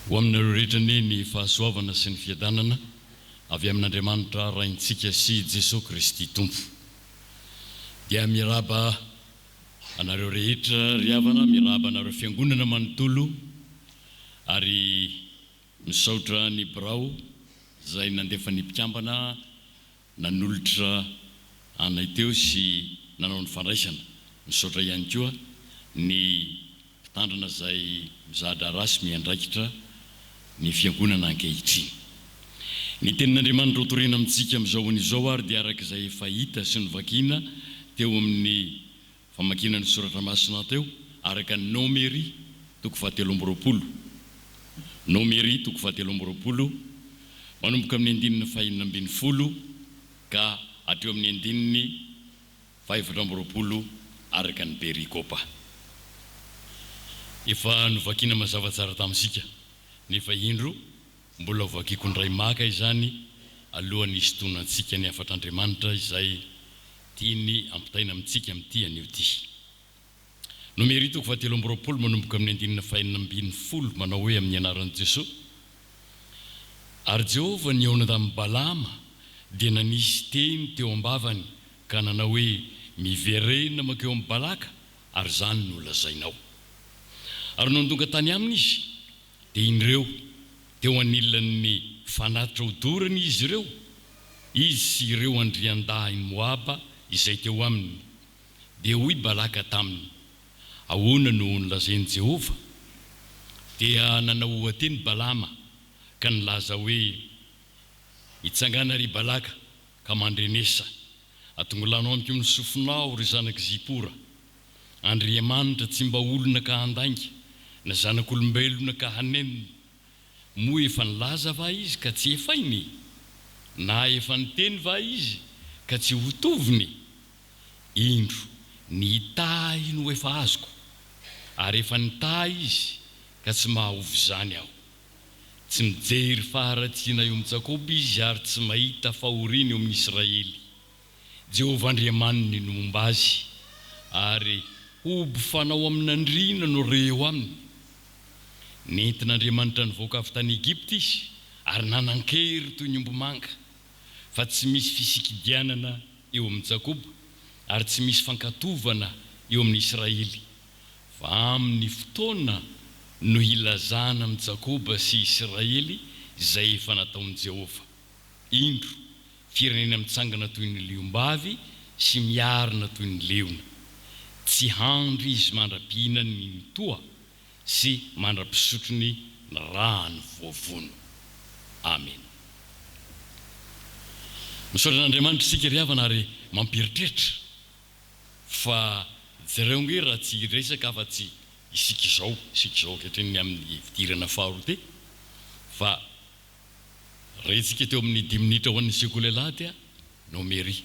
Ho aminareo rehetra ny fahasoavana sy ny fiadanana avy amin'Andriamanitra raintsika sy Jesosy Kristy Tompo. Dia miraba anareo rehetra riavana, miraba anareo fiangonana manontolo ary misaotra ny birao izay nandefa ny mpikambana nanolotra anay teo sy nanao ny fandraisana. Misaotra ihany koa ny mpitandrina izay mizahatra rasy miandraikitra ny fiangonana ankehitriny. Ny tenin'Andriamanitra hotorena amintsika amin'izao an'izao ary dia araka izay efa hita sy novakiana teo amin'ny famakiana ny soratra masina teo araka ny Nomery toko 7:20. Nomery toko 7:20 manomboka amin'ny andininy 5:20 ka hatreo amin'ny andininy 5:20 araka ny perikopa. Efa novakiana mazava tsara tamintsika nefa indro mbola vakiko ndray maka izany alohan'ny isotonantsika ny afatr'Andriamanitra izay tiany ampitaina amintsika amin'ity anio ty. Nomery toko 7:20 manomboka amin'ny andinina 5:20 manao hoe amin'ny anaran'i Jesosy. Ary Jehovah nihaona tamin'ny Balama dia nanisy teny teo ambavany ka nanao hoe miverena makeo amin'ny Balaka ary zany no lazainao. Ary nandonga tany aminy izy dia inreo teo anilan'ny fanatitra hodorany izy ireo, izy sy ireo andrian-dahiny Moaba izay teo aminy. Dia hoy Balaka taminy, ahoana no nolazain'i Jehovah? Dia nanao ateny Balama ka nilaza hoe hitsangana ry Balaka ka mandrenesa, atongolanao amiko ny sofinao ry zanak'i Zipora. Andriamanitra tsy mba olona ka handainga, na zanak'olombelona ka hanenina. Moa efa nilaza va izy ka tsy efainy? Na efa niteny va izy ka tsy hotoviny? Indro nitahy no efa azoko, ary efa nitahy izy ka tsy mahaovy zany aho. Tsy mijery faharatsiana eo amin'ny Jakoba izy ary tsy mahita fahoriana eo amin'ny Israely. Jehovah Andriamaniny no momba azy ary obo fanao amin'andriana no reo aminy. Nentin'Andriamanitra nivoaka avy tany Egypta izy ary nanan-kery toy ny ombomanga, fa tsy misy fisikidianana eo amin'ny Jakoba ary tsy misy fankatovana eo amin'ny Israely. Fa amin'ny fotoana no hilazana amin'ny Jakoba sy Israely izay efa nataon'i Jehovah. Indro firenena mitsangana toy ny liom-bavy sy miarina toy ny leona. Tsy handry izy mandra-pihinany ny toa sy mandra-pisotrony ny rano voavono. Amen. Misaotra n'Andriamanitra isika riavana ary mampiritreritra fa jereo nge raha tsy resaka afa-tsy isika izao kehitriny amin'ny fidirana faharoa te, fa retsika teo amin'ny 10 minitra ho an'ny sekoly lahy Nomery.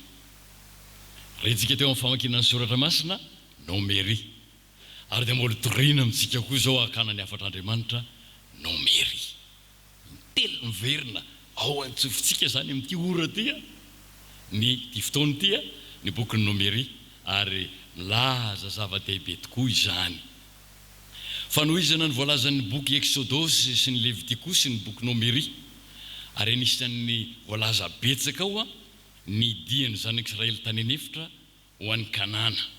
Retsika teo amin'ny famakiana ny soratra masina Nomery. Ary dia mbola torina amintsika koa izao hakanany afatr'Andriamanitra Nomery. Telo miverina ao antsofintsika zany amin'ity ora ty ny fotoana ty ny boky Nomery ary milaza zava-dehibe tokoa izany. Fanohizana ny voalazan'ny boky Exodosy sy ny Levitikosy ny boky Nomery ary anisan'ny voalaza betsaka ao ny diany zanak'Israely tany anefitra ho an'ny Kanana.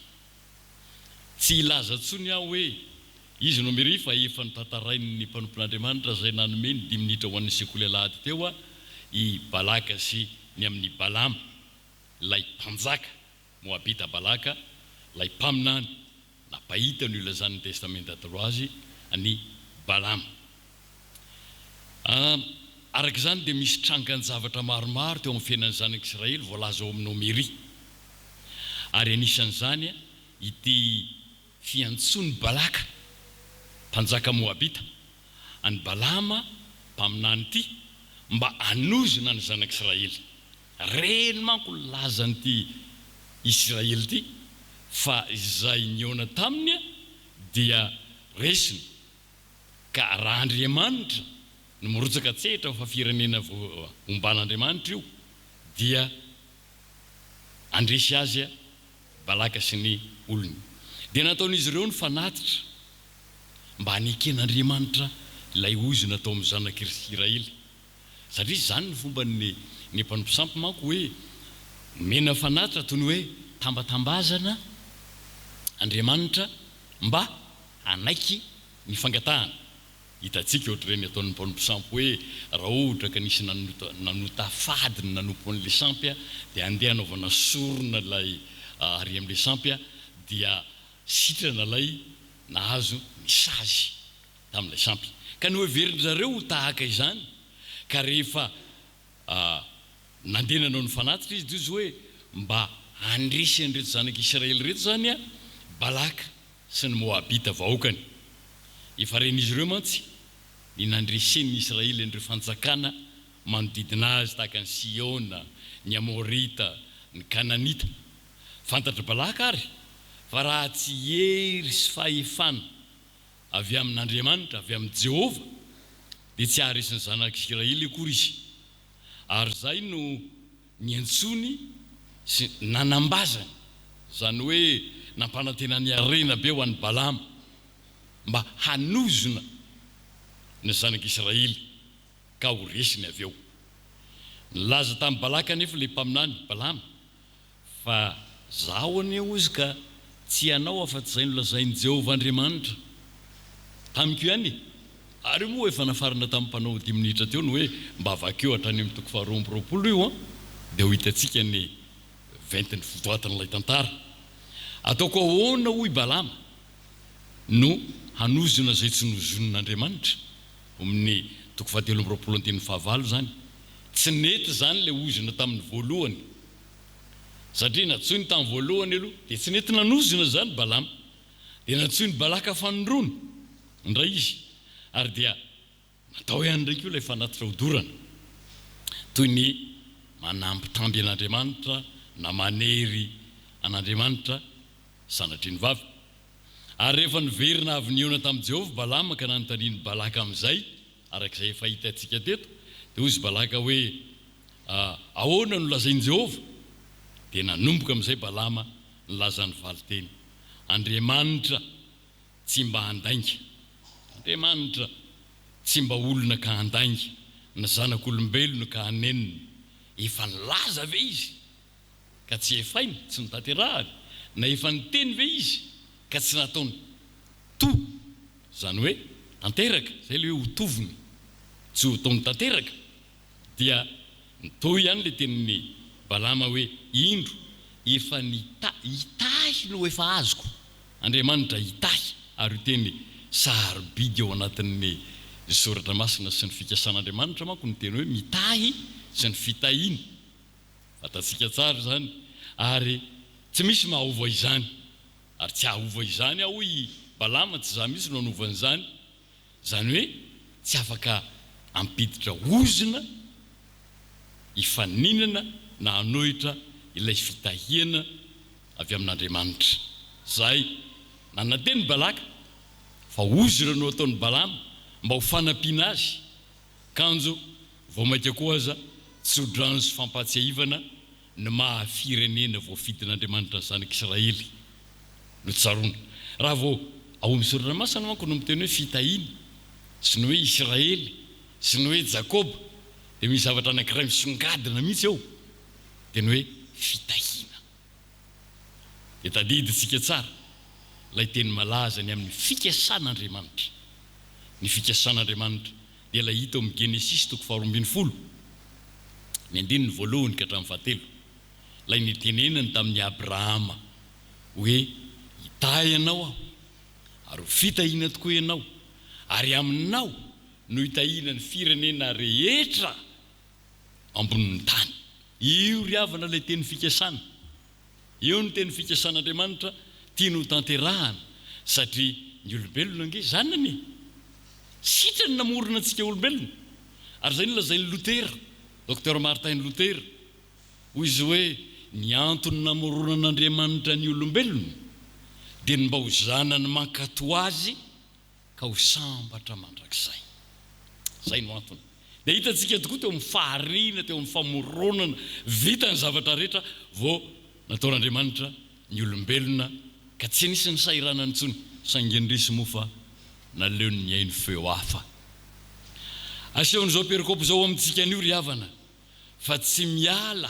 Tsy ilaza tsony aho hoe izy Nomery fa efa notantarain'ny mpanompon'Andriamanitra izay nanome ny 10 minitra ho an'ny sekoly alahady teo i Balaka sy ny amin'ny Balama, lay mpanjaka Moabita Balaka, lay mpaminany napahita ny ilazan'ny testamenta taloha azy ny Balama. Araka izany dia misy trangany zavatra maromaro teo amin'ny fiainan'ny zanak'Israely voalaza ao amin'ny Nomery. Ary anisan'izany ity fiantsony Balaka mpanjaka Moabita any Balama mpaminany ity mba hanozona ny zanak'Israely. Reny manko lazan'ity Israely ity fa izay niona taminy dia resiny ka raha Andriamanitra no mirotsaka tsetra fa firenena omban'Andriamanitra io dia andresy azy Balaka sy ny olony. Dia nataon'izy ireo ny fanatitra mba haneken'Andriamanitra ilay ozy natao amin'ny zanak'Israely. Satria zany ny fomba ny mpanomposampy manko hoe mena fanatitra toy ny hoe tambatambazana Andriamanitra mba anaiky ny fangatahana. Hitantsika ohatrany ataon'ny mpanomposampy hoe raha ohatra ka nisy nanota fadiny nanompo an'le sampy dia andeha anaovana sorona lay ary amin'le sampy dia sitrana lay nahazo ny sazy tamin'ilay sampy. Ka ny hoeveriny zareo tahaka izany ka rehefa nandeha nanao ny fanatitra izy izy hoe mba andresy an'ireto zanak'Israely reto zany Balaka sy ny Moabita vahoakany. Efa ren'izy ireo mantsy ny nandresen'ny Israely an'ireo fanjakana manodidina azy tahaka ny Siona, ny Amorita, ny Kananita. Fantatra Balaka ary fa raha tsy hery sy fahefana avy amin'Andriamanitra, avy amin'ny Jehova, dia tsy haharesy ny zanak'Israely akory izy. Ary zay no niantsony sy nanambazany, zany hoe nampanantena ny arena be ho an'ny Balama mba hanozona ny zanak'Israely ka ho resiny avy eo. Nilaza tamin'ny Balaka nefa le mpaminany Balama fa zaho aneo izy ka tsy anao afa-tsy zay nolazain'i Jehova Andriamanitra tamiko ihany. Ary moa efa nafarana tamin'ny mpanao 10 minitra teo ny hoe mba vakeo hatrany amin'ny toko faharoa amby roapolo io dia ho hitantsika ny ventiny fotoatan'ilay tantara. Ataoko ahoana hoy Balama no hanozona zay tsy nozon'Andriamanitra amin'ny toko fahatelo amby roapolo andiny fahavalo zany. Tsy nety zany le ozona tamin'ny voalohany satria natsoiny tamin'ny voalohany aloha dia tsy nety nanozona zany Balama, dia natsoiny Balaka fanondrona ndray izy. Ary dia natao ihany ndraiky io ilay fanatitra hodorana toy ny manampitamby an'Andriamanitra na manery an'Andriamanitra sanatry ny vavy. Ary rehefa niverina avy niona tamin'i Jehova Balama ka nanontaniany Balaka amin'izay arak'izay efa hitantsika teto, dia hozy Balaka hoe ahoana no lazain'i Jehova? Dia nanomboka amin'izay Balama nilazany valiteny: Andriamanitra tsy mba handainga, Andriamanitra tsy mba olona ka handainga, na zanak'olombelona ka hanenina. Efa nilaza ve izy ka tsy efainy, tsy notanterahany? Na efa niteny ve izy ka tsy nataony to, zany hoe tanteraka, zay le hoe ho tovony, tsy ho taony tanteraka? Dia nitoy ihany le tenin'ny Balama hoe indro efa hitahy no efa azoko, Andriamanitra hitahy. Ary teny sarobidy ao anatin'ny soratra masina sy ny fikasan'Andriamanitra manko ny teny hoe mitahy sy ny fitahiana. Fantatsika tsara zany. Ary tsy misy mahova izany, ary tsy ahova izany aho hoy Balama, tsy za misy no anovan'izany. Zany hoe tsy afaka ampiditra ozona hifaninana na hanohitra ilay fitahiana avy amin'Andriamanitra. Zay nananteny Balaka fa ozona no ataon'ny Balama mba ho fanampiana azy. Kanjo vao maika koa aza tsodrano sy fampatsiahivana ny mahafirenena voafidin'Andriamanitra zanak'Israely no tsaroana. Raha vao ao amin'ny soratra masina manko no miteny hoe fitahiana sy ny hoe Israely sy ny hoe Jakoba, dia misy zavatra anankiray misongadina mihitsy ao, teny hoe fitahiana. Dia tadiditsika tsara lay teny malaza ny amin'ny fikasan'Andriamanitra. Ny fikasan'Andriamanitra dia ilay hita amin'ny Genesis toko 12 ny 1 ka hatramin'ny 7, lay nitenenany tamin'ny Abrahama hoe hitahy ianao aho ary ho fitahiana tokoa ianao, ary aminao no hitahiana ny firenena rehetra ambonin'ny tany. Io ry havana ilay teny fikasana, io ny teny fikasan'Andriamanitra tiany ho tanterahana, satria ny olombelona ange zanany sitrany namorona antsika olombelona. Ary zay nolazain'ny Lutera, Dr Martin Lutera, hoy izy hoe ny antony namoronan'Andriamanitra ny olombelona dia mba ho zanany mankato azy ka ho sambatra mandrakizay. Zay no antony. Dia hitantsika tokoa teo amin'ny fahariana, teo amin'ny famoronana vita ny zavatra rehetra vao nataon'Andriamanitra ny olombelona, ka tsy nisy ny sairanany intsony, saingy ndrisy moa fa naleony ny ainy feo hafa Asehon'izao perikopy zao amintsika an'io ry havana fa tsy miala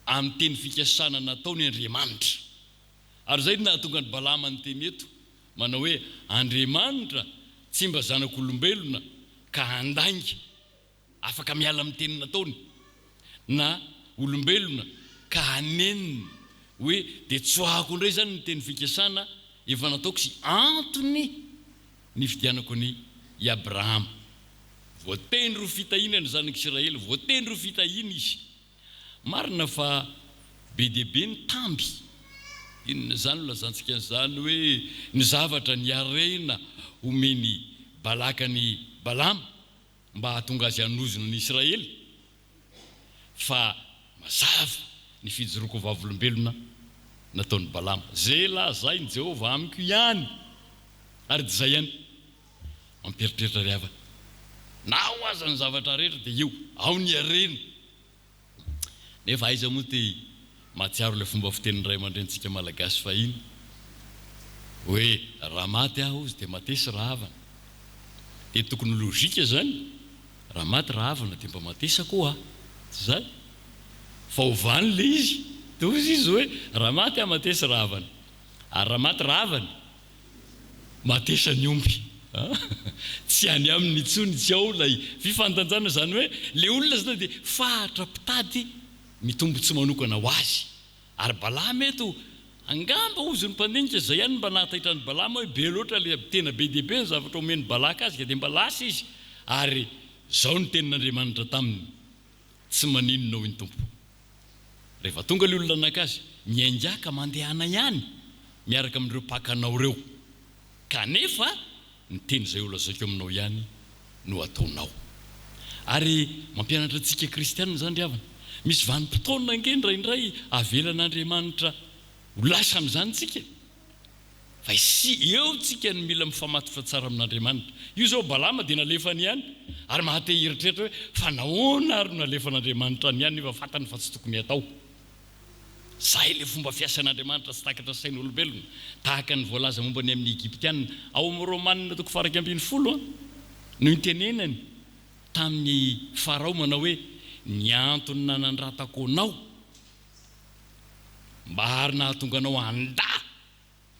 amin'ny teny fikasana nataony Andriamanitra. Ary zay nahatonga ny Balama ny teny eto manao hoe Andriamanitra tsy mba zanak'olombelona ka handainga afaka miala amin'ny teny nataony, na olombelona ka haneniny hoe dia tsoahako indray zany ny teny fikasana efa nataoko sy antony ny fidianako ny i Abrahama. Voateny ro fitahina ny zanak'Israely, voateny ro fitahina izy. Marina fa be dia be ny tamby. Inona zany lazantsika an'izany hoe ny zavatra ny arena omeny Balaka ny Balama mba hahatonga azy hanozona ny Israely. Fa mazava ny fijoroako vavolombelona nataon'ny Balama. Zay lazay ny Jehovah amiko ihany. Ary zay ihany mamperitreritra ry havana. Na ho aza ny zavatra rehetra dia eo ao ny arena. Nefa aiza moa ty matsiaro ilay fomba fitenin'ny ray aman-drenitsika malagasy fahiny hoe raha maty aho izy dia matesy raha havana. Dia tokony logika zany, raha maty raha havana dia mba matesa koa zay. Fa ovany le izy toy izy hoe raha maty aho matesy raha havana, ary raha maty raha havana matesa ny omby. Tsy any aminy intsony tsy ao lay fifandanjana zany hoe le olona zany dia fahatra pitady mitombo tsy manokana ho azy. Ary Balama eto angamba ozy ny mpandinika zay ihany mba nahataitra ny Balama hoe be loatra le tena be dia be ny zavatra omeny Balaka azy dia mba lasa izy. Ary zao ny tenin'Andriamanitra taminy, tsy maninona hoy ny tompo. Rehefa tonga le olona anakazy miaingaka mandehana ihany miaraka amin'ireo pakanao reo, kanefa ny teny zay olazaiko aminao ihany no ataonao. Ary mampianatra antsika kristianina zany ry havana, misy vanim-potoana indraindray avelan'Andriamanitra ho lasa amin'izany tsika. Fa eo tsika ny mila mifamaty fa tsara amin'Andriamanitra. Io zao Balama dia nalefany ihany, ary mahate heritreritra hoe fa nahoana ary nalefan'Andriamanitra ny ihany nefa fantany fa tsy tokony atao. Zay le fomba fiasan'Andriamanitra tsy takatra sain'olombelona, tahaka ny voalaza momba ny amin'ny Egyptianina ao amin'ny Romanina 1:20 no itenenany tamin'ny Farao manao hoe ny antony nanandratako anao mba ary nahatonga anao handa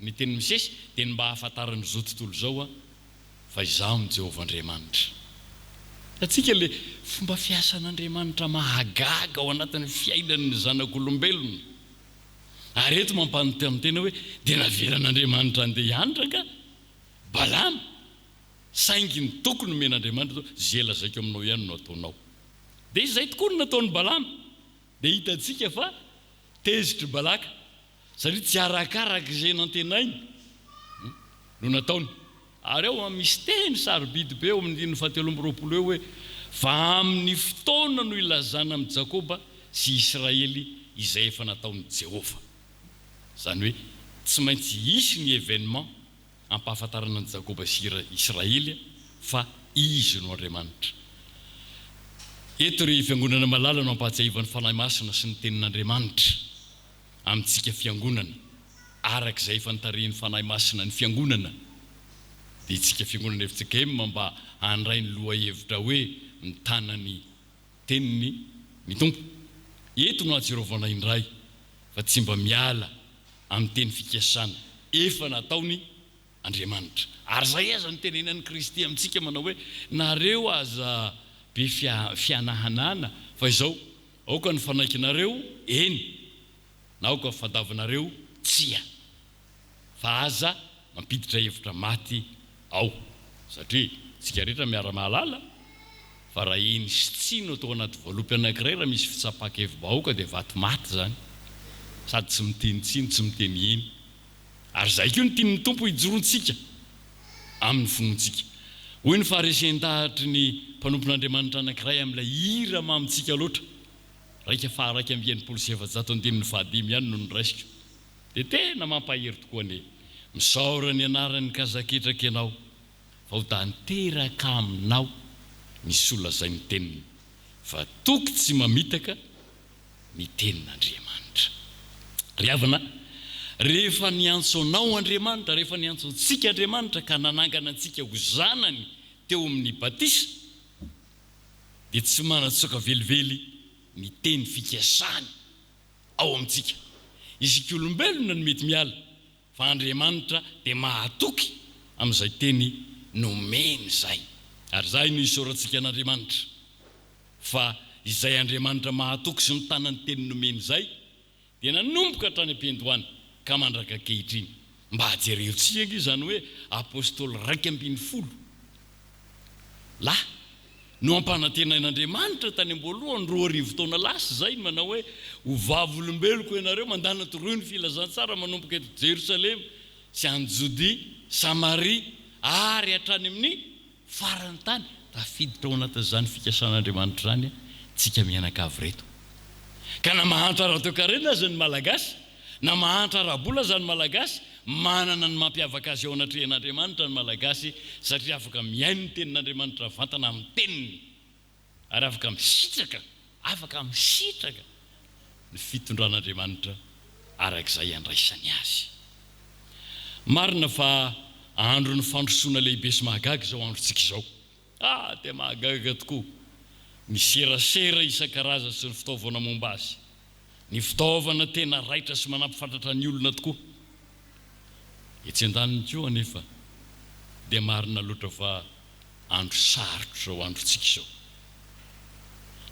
ny teny misesy dia ny mba hahafantarany zao tontolo zao fa izaho ny Jehovah Andriamanitra. Atsika le fomba fiasan'Andriamanitra mahagaga ao anatin'ny fiainan'ny zanak'olombelona. Ary eto mampanontany amin'ny tena hoe dia navelan'Andriamanitra andeha hianatra ka Balama, saingy ny tokony men'Andriamanitra zay lazaiko aminao ihany no ataonao. Dia izay tokoa no nataon'ny Balama. Dia hitantsika fa tezitry Balaka satria tsy arakaraka izay nantenainy no nataony. Ary eo misy teny sarobidy be eo amin'ny 7:20 eo hoe fa amin'ny fotoana no ilazana amin'ny Jakoba sy Israely izay efa nataon'ny Jehovah. Zany hoe tsy maintsy isy ny événement ampahafantarana ny Jakoba sy Israely fa izy no Andriamanitra. Eto ry fiangonana malala no ampahatsiahivan'ny fanahy masina sy ny tenin'Andriamanitra amintsika fiangonana arak'izay efa nitarihin'ny fanahy masina ny fiangonana. Dia itsika fiangonana Fjkm mba handray ny loha hevitra hoe mitana ny teniny ny tompo. Eto no ahatsiarovana indray fa tsy mba miala amin'ny teny fikasana efa nataony Andriamanitra. Ary zay aza ny tenenan'ny Kristy amintsika manao hoe nareo aza be fianahanana fa izao aoka ny fanaikinareo eny na aoka fadavinareo tsia, fa aza mampiditra hevitra maty ao. Satria tsika rehetra miara-mahalala fa raha eny sy tsino atao anaty voalopy anankiray raha misy fitsapaka-hevi-bahoaka dia vaty maty zany, sady tsy miteny tsino tsy miteny eny. Ary zay koa ny tian'ny tompo hijorontsika amin'ny fonontsika. Hoy ny faharesen-dahatry ny mpanompon'Andriamanitra anankiray amin'ilay hira mamintsika loatra, raika faharaiky amin'ny 7:5 ihany no niraisiko. Dia tena mampahery tokoa ane. Misaora ny anarany kazaketraka ianao fa ho tanteraka aminao misy olona zay ny teniny fa toky tsy mamitaka ny tenin'Andriamanitra. Ry havana, rehefa niantso anao Andriamanitra, rehefa niantso antsika Andriamanitra ka nanangana antsika ho zanany teo amin'ny batisa, dia tsy manatsoka velively ny teny fikasany ao amintsika. Isika olombelona no mety miala, fa Andriamanitra dia mahatoky amin'izay teny nomeny zay. Ary zay no isorantsika an'Andriamanitra fa izay Andriamanitra mahatoky sy mitana ny teny nomeny zay dia nanomboka hatrany am-piandohana ka mandraka kehitriny. Mba hajerentsika izany hoe apôstôly 2:10 lahy no ampanantenain'Andriamanitra tany am-boalohany 2 taona lasa zay manao hoe ho vavolombeloko ianareo mandana toroy ny filazantsara manomboka eto Jerusalema sy any Jodia, Samaria ary hatrany amin'ny farany tany. Tafiditra ao anatin'izany fikasan'Andriamanitra zany tsika mianakavy reto. Ka na mahantra radio-karena aza ny malagasy, na mahantra rabola aza ny malagasy, manana ny mampiavaka azy ao anatrehan'Andriamanitra ny malagasy satria afaka miaino ny tenin'Andriamanitra vantana amin'ny teniny ary afaka misitraka ny fitondran'Andriamanitra arak'izay andraisany azy. Marina fa andro ny fandrosoana lehibe sy mahagaga zao androntsika izao. Dia mahagaga tokoa. Ny serasera isan-karazany sy ny fitaovana momba azy. Ny fitaovana tena raitra sy manampifantatra ny olona tokoa. Etsy an-daniny koa anefa dia marina loatra fa andro sarotra zao androntsika izao.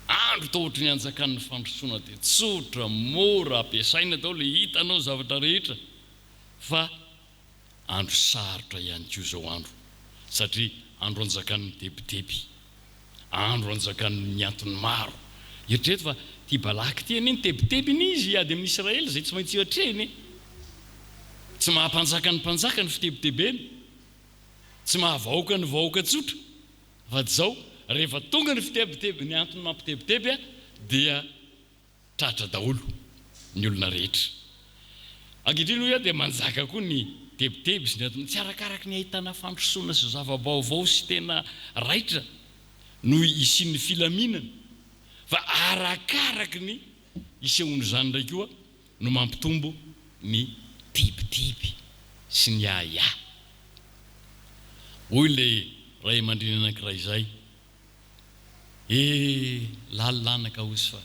Andro tao ohatry ny anjakan'ny fandrosoana dia tsotra, mora, ampiasaina tao le hitanao zavatra rehetra. Fa andro sarotra ihany koa zao andro satria andro anjakan'ny tebiteby, andro anjakan'ny antony maro. Eritrereto fa tia Balaka ty anie ny tebitebiny izy ady amin'ny Israely zay tsy maintsy hatreny. Tsy mahampanjaka ny mpanjaka ny fitebitebeny, tsy mahavahoaka ny vahoaka tsotra, fa zao rehefa tonga ny fitebiteby, ny antony mampitebiteby dia tratra daholo ny olona rehetra. Ankehitriny hoe dia manjaka koa ny tebiteby sy ny antony, tsy arakaraky ny ahitana fandrosoana sy zava-baovao sy tena raitra no isian'ny filaminana, fa arakaraky ny isehony zany ndray koa no mampitombo ny tibitiby sy ny aya. Hoy le ray aman-dreny anankiray zay, lalanaka ozy fa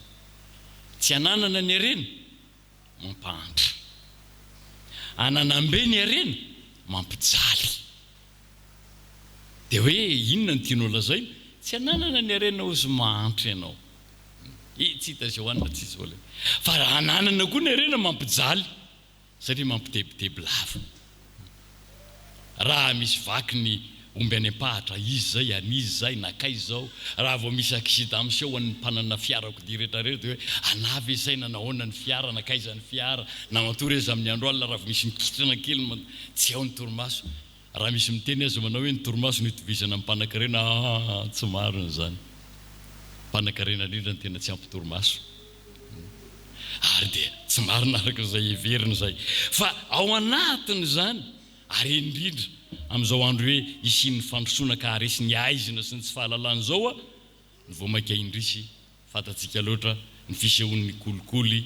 tsy ananana ny arena mampantra, ananambe ny arena mampijaly. Dia hoe inona ny tianao lazaina? Tsy ananana ny arena ozy mahantra ianao. Tsy hita zao anina tsy zao le. Fa ananana koa ny arena mampijaly satria mampitebiteby lava. Raha misy vaky ny omby any am-pahatra, izy zay, anizy zay, nakay zao. Raha vao misy akisida amin'seo an'ny mpanana fiarako dia rehetrarehetra dia hoe anavy esaina nahoana ny fiara, nakaiza ny fiara, na matory azy amin'ny andro alina. Raha vao misy mikitrana kely tsy ao ny torimaso. Raha misy miteny azy manao hoe ny torimaso no itovizana amin'ny mpanan-karena, tsy marina zany. Mpanan-karena indrindra ny tena tsy ampy torimaso. Ary dia tsy marina araka izay heverina zay. Fa ao anatiny zany, ary indrindra amin'izao andro hoe isian'ny fandrosoana ka haresy ny aizina sy ny tsy fahalalana zao ny voamaika indrisy fantatsika loatra ny fisehoan'ny kolikoly,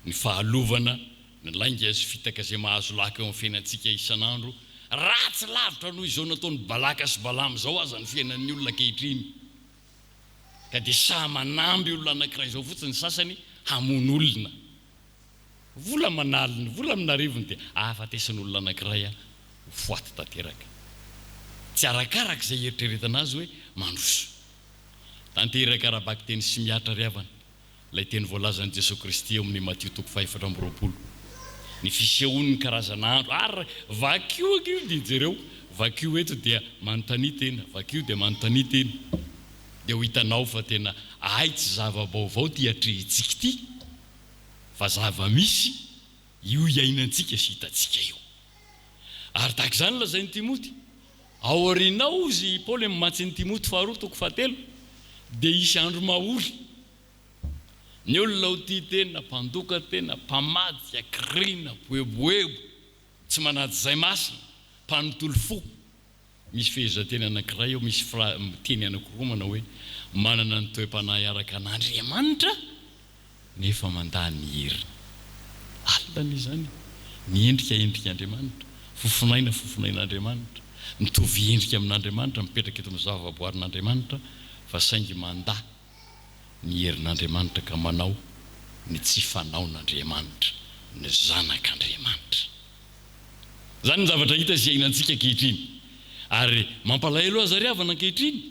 ny fahalovana, ny lainga sy fitaka izay mahazo laka eo amin'ny fiainantsika isan'andro. Ratsy lavitra noho izao nataon'ny Balaka sy Balama zao aza ny fiainan'ny olona kehitriny. Ka dia sa manamby olona anankiray zao fotsiny sasany hamono olona. Vola manaliny, vola aminarivony dia ahafatesany olona anankiray foaty tanteraka. Tsy arakaraka izay eritreretana azy hoe mandroso. Tanteraka arabaky teny sy miatra riavana. Ilay teny voalazan'i Jesosy Kristy eo amin'ny Matthieu 5:20. Ny fisehoan'ny karazana andro ary vakio akio dia jereo. Vakio eto dia manontany tena, vakio dia manontany tena. Dia ho hitanao fa tena tsy zava-baovao ty atrehintsika ty, fa zava-misy io iainantsika sy hitantsika io. Ary tahaka izany lazain'ny Timoty. Ao aorianao izy Paoly mamatsy ny Timoty Faharoa 4:3 dia isy andro mahory. Ny olona ho tia tena, mpandoka tena, mpamady, akirina, boeboebo, tsy manaty zay masina, mpanotolo fo. Misy fehezanteny anankiray eo, misy teny anankiroa manao hoe manana ny toe-panahy araka an'Andriamanitra nefa mandany heriny. Alina izany, ny endrika Andriamanitra, fofonain'Andriamanitra, mitovy endrika amin'Andriamanitra, mipetraka eto amin'ny zava-boarin'Andriamanitra, fa saingy mandà ny herin'Andriamanitra ka manao ny tsy fanaon'Andriamanitra ny zanak'Andriamanitra. Zany ny zavatra hita sy iainantsika ankehitriny, ary mampalahelo azy ary havana ankehitriny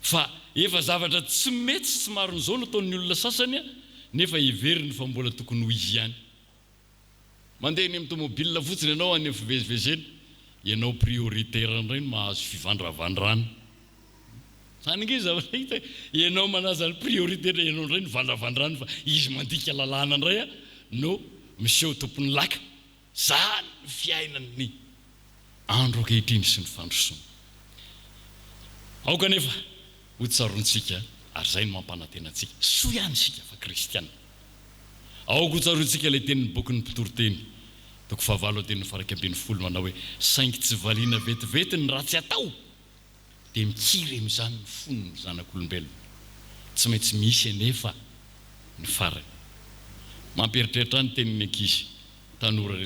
fa efa zavatra tsy mety sy maron'izao nataon'ny olona sasany nefa heveriny fa mbola tokony ho izy ihany. Mandeha ny automobile fotsiny ianao any fivezivezeny, ianao prioritaire indray mahazo fivandravandrana. Zany nge zavatra hita, ianao manaza ny prioritaire ianao indray ny vandravandranany fa izy mandika lalàna indray no miseho tompony laka. Zany fiainan'ny andro ankehitriny sy ny fandrosoana. Ao kanefa ho tsarontsika ary zay no mampanantenantsika. Soa ihany sika fa kristiana. Ao ko tsarontsika ilay tenin'ny bokin'ny Toriteny, toko 7:1 manao hoe saingy tsy valiana vetivety ny ratsy atao dia mikiry amin'izany ny fonony ny zanak'olombelona. Tsy maintsy misy anefa ny farany. Mampieritreritra ny tenin'ny ankizy, tanora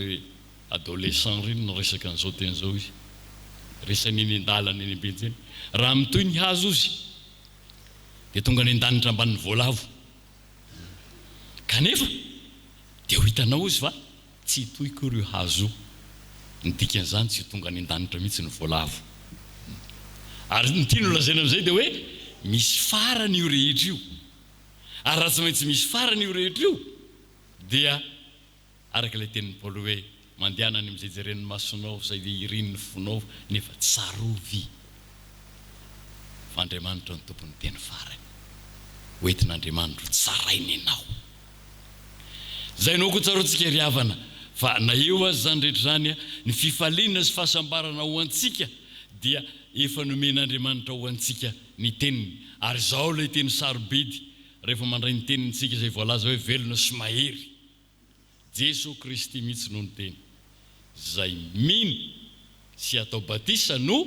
adolescent reny no resaka an'izao teny izao izy. Resany eny an-dalana eny am-benjeny. Raha mitoy ny hazo izy dia tonga ny an-danitra ambanin'ny voalavo. Kanefa dia ho hitanao izy fa tsy hitoyko ireo hazo. Ny dikan'izany tsy tonga ny an-danitra mihitsy ny voalavo. Ary ny tiany lazaina amin'izay dia hoe misy farany io rehetra io. Ary raha tsy maintsy misy farany io rehetra io dia araka ilay tenin'ny Paoly hoe mandehanany amin'izay jeren'ny masonao izay irin'ny fonao nefa tsarovy. Fa Andriamanitra ny tompony teny farany. Hoentin'Andriamanitra tsarainy ianao. Zay no ko tsarontsika ry havana fa na eo azy zany rehetra zany ny fifaliana sy fahasambarana ho antsika dia efa nomen'Andriamanitra ho antsika ny teniny. Ary zao ilay teny sarobidy rehefa mandray ny tenintsika izay voalaza hoe velona sy mahery. Jesosy Kristy mihitsy no ny teny. Zay mino sy atao batisa no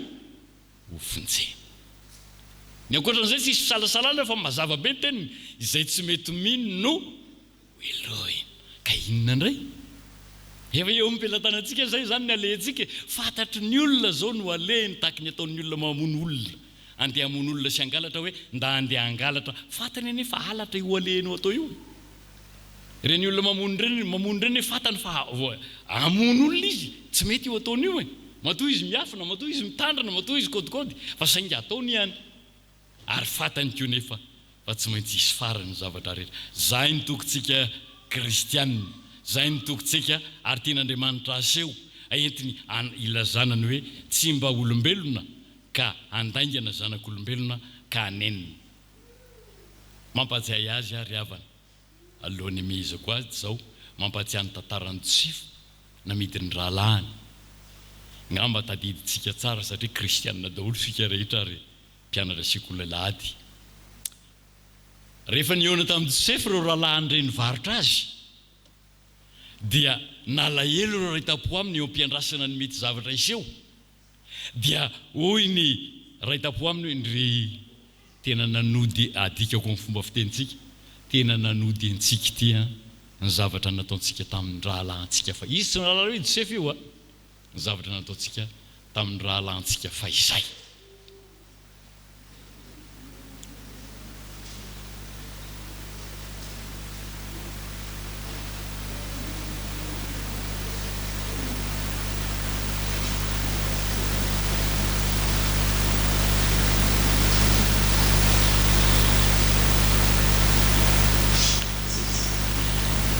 ho fonjena. Ny ankoatran'izay tsy misy fisalasalana fa mazava be ny teniny. Izay tsy mety mino no elohina. Ka inona indray? Efa eo ampelantanantsika zay zany ny alehantsika. Fantatry ny olona zao no alehany tahaka ny ataon'ny olona mamono olona. Andeha hamono olona sy angalatra hoe nda andeha angalatra. Fantany anefa halatra io alehanao atao io. Ireny olona mamono reny fantany fa hamono olona izy. Tsy mety io ataony io. Matoa izy miafina, matoa izy mitandrana, matoa izy kodikody. Fa saingy ataony ihany. Ary fantany kio nefa fa tsy maintsy isy farany zavatra rehetra. Zay ny tokontsika kristianina. Zay ny tokontsika ary tian'Andriamanitra aseho. Entiny ilazana ny hoe tsy mba olombelona ka andaingana zanak'olombelona ka anenina. Mampatsiahy azy ary havana. Alohan'ny mihizako azy zao mampatsiahy ny tantaran'ny Josefo namidin'ny rahalahiny. Ngamba tadiditsika tsara satria kristianina daholo sika rehetra ary mpianatra sekoly Alahady. Rehefa niona tamin'ny Josefo ireo rahalahiny ireny nivarotra azy dia nalahelo ireo raitapo aminy eo am-piandrasana ny mety zavatra iseho. Dia hoy ny raitapo aminy hoe tena nanody adikako amin'ny fomba fitenitsika. Tena nanody antsika ity ny zavatra nataontsika tamin'ny rahalahintsika fa izy tsy nalala hoe Josefo io ny zavatra nataontsika tamin'ny rahalahintsika fa izay.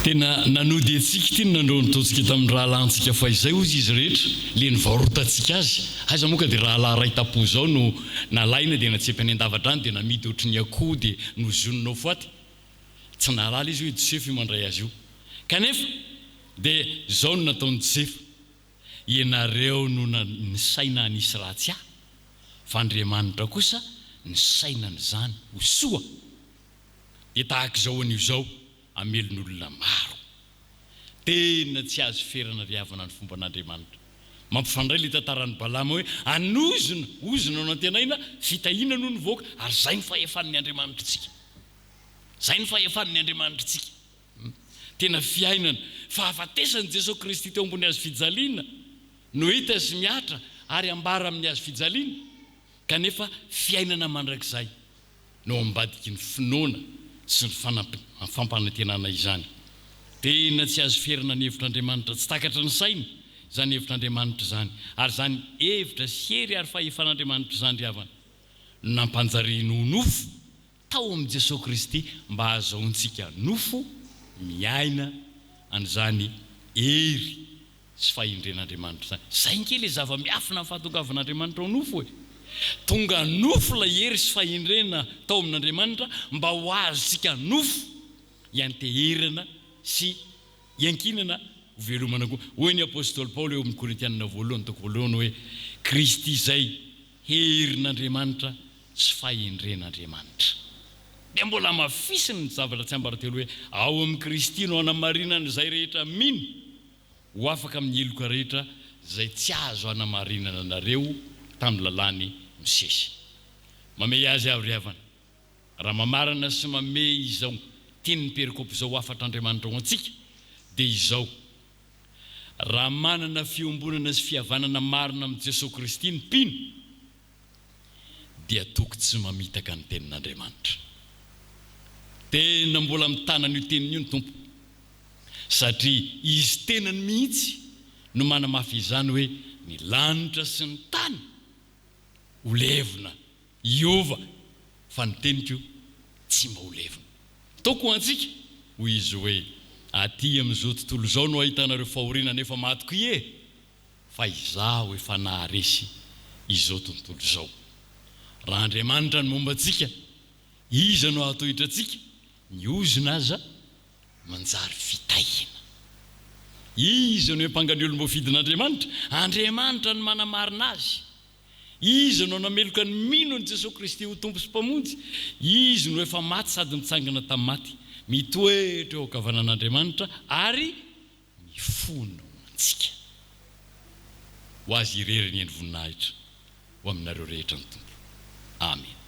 Tena nanody antsika ity nandro nataontsika tamin'ny rahalahintsika fa izay ozy izy rehetra le nivarotantsika azy. Aiza moa ka dia rahalahy raitapo zao no nalaina dia natsepy any an-davadrano dia namidy ohatry ny akoho dia nozononao foaty. Tsy nalala izy hoe Josefo io mandray azy io. Kanefa dia zao no nataon'ny Josefo. Ianareo no ny saina anisy ratsy ahy fa Andriamanitra kosa ny sainany zany ho soa. Dia tahaka izao an'io zao amelon'olona maro. Tena tsy azo ferana ry havana ny fomban'Andriamanitra. Mampifandray le tantaran'ny Balama hoe anozona, ozona no antenaina, fitahiana no nivoaka ary zay ny fahefan'ny Andriamanitra tsika. Zay ny fahefan'ny Andriamanitra tsika. Tena fiainana fahafatesany Jesosy Kristy teo ambony hazo fijaliana no hita sy miatra ary ambara amin'ny hazo fijaliana. Kanefa fiainana mandrakizay no ambadiky ny finoana sy ny fampanantenana izany. Tena tsy azo ferina ny hevitr'Andriamanitra, tsy takatra ny saina zany hevitr'Andriamanitra zany, ary zany hevitra sery ary fahefan'Andriamanitra zany ry havana nampanjariano nofo tao amin'i Jesosy Kristy mba hahazoantsika nofo miaina an'izany hery sy fahindren'Andriamanitra zany. Zay nkely zava-miafina ny fahatongavan'Andriamanitra ao nofo e. Tonga nofo la hery sy fahindrena tao amin'Andriamanitra mba ho azontsika nofo ianteherana sy iankinana velomana koa. Hoy ny apôstôly Paoly eo amin'ny Korintianina 1:1 hoe Kristy zay herin'Andriamanitra sy fahindren'Andriamanitra. Dia mbola mafisiny ny zavatra tsy ambaratelo hoe ao amin'ny Kristy no hanamarinana izay rehetra mino ho afaka amin'ny heloka rehetra izay tsy azo hanamarinana anareo tamin'ny lalàny misesy. Mamey azy avy ry havana, raha mamarana sy mamey izao tiany perikopy izao afatr'Andriamanitra ho antsika dia izao: raha manana fiombonana sy fihavanana marina amin'ny Jesosy Kristy ny mpino dia tokony tsy mamitaka ny tenin'Andriamanitra. Tena mbola mitanana io teniny io ny tompo, satria izy tenany mihitsy no manamafy izany hoe ny lanitra sy ny tany ho levona iova, fa ny teniko tsy mba ho levona. Toko ho antsika hoy izy hoe aty amin'izao tontolo izao no ahitanareo fahoriana nefa matoky e, fa izaho efa naharesy izao tontolo izao. Raha Andriamanitra ny momba antsika, iza no ahatohitra antsika? Ny ozina aza manjary fitahina. Iza no empangany olom-bo fidin'Andriamanitra? Andriamanitra no manamarina azy. Iza no nameloka ny mino ny Jesosy Kristy ho tompo sy mpamonjy? Izy no efa maty sady mitsangana tamin'ny maty, mitoetra eo ankavanan'Andriamanitra ary mifono antsika. Ho azy ireriny ny voninahitra ho aminareo rehetra ny tompo. Amen.